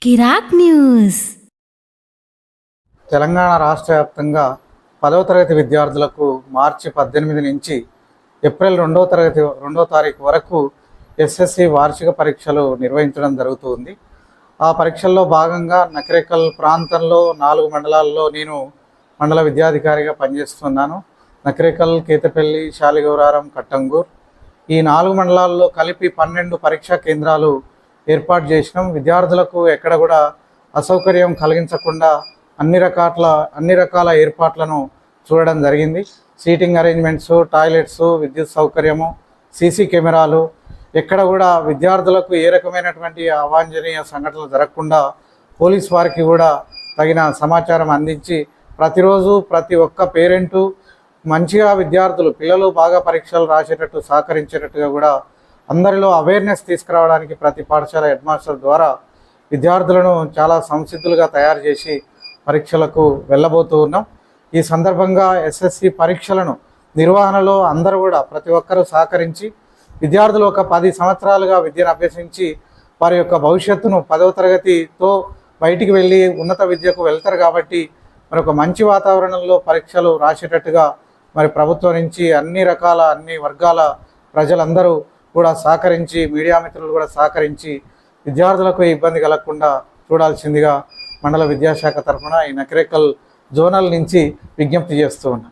కిరాక్ news. Telangana రాష్ట్ర వ్యాప్తంగా 10వ తరగతి విద్యార్థులకు మార్చి 18 నుంచి ఏప్రిల్ 2వ తారీఖు వరకు ఎస్ఎస్సి వార్షిక పరీక్షలు నిర్వహించడం జరుగుతుంది. ఆ పరీక్షల్లో భాగంగా నకరేకల్ ప్రాంతంలో 4 మండలాల్లో నేను మండల విద్యాధికారిగా పనిచేస్తున్నాను. నకరేకల్, కేతపల్లి, శాలిగౌరారం, కట్టంగూర్ ఈ 4 మండలాల్లో కలిపి 12 పరీక్షా కేంద్రాలు ఏర్పాటు చేసినాం. విద్యార్థులకు ఎక్కడ కూడా అసౌకర్యం కలిగించకుండా అన్ని రకాల ఏర్పాట్లను చూడడం జరిగింది. సీటింగ్ అరేంజ్మెంట్స్, టాయిలెట్స్, విద్యుత్ సౌకర్యము, సీసీ కెమెరాలు, ఎక్కడ కూడా విద్యార్థులకు ఏ రకమైనటువంటి అవాంఛనీయ సంఘటనలు జరగకుండా పోలీస్ వారికి కూడా తగిన సమాచారం అందించి ప్రతిరోజు ప్రతి ఒక్క పేరెంటు మంచిగా పిల్లలు బాగా పరీక్షలు రాసేటట్టు సహకరించేటట్టుగా కూడా అందరిలో అవేర్నెస్ తీసుకురావడానికి ప్రతి పాఠశాల హెడ్ మాస్టర్ ద్వారా విద్యార్థులను చాలా సంసిద్ధులుగా తయారు చేసి పరీక్షలకు వెళ్ళబోతూ ఉన్నాం. ఈ సందర్భంగా ఎస్ఎస్సి పరీక్షలను నిర్వహణలో అందరూ కూడా ప్రతి ఒక్కరూ సహకరించి విద్యార్థులు ఒక 10 సంవత్సరాలుగా విద్యను అభ్యసించి వారి యొక్క భవిష్యత్తును 10వ తరగతితో బయటికి వెళ్ళి ఉన్నత విద్యకు వెళ్తారు. కాబట్టి మరి ఒక మంచి వాతావరణంలో పరీక్షలు రాసేటట్టుగా మరి ప్రభుత్వం నుంచి అన్ని వర్గాల ప్రజలందరూ కూడా సహకరించి, మీడియా మిత్రులు కూడా సహకరించి విద్యార్థులకు ఇబ్బంది కలగకుండా చూడాల్సిందిగా మండల విద్యాశాఖ తరఫున ఈ నకరేకల్ జోనల్ నుంచి విజ్ఞప్తి చేస్తూ ఉన్నాం.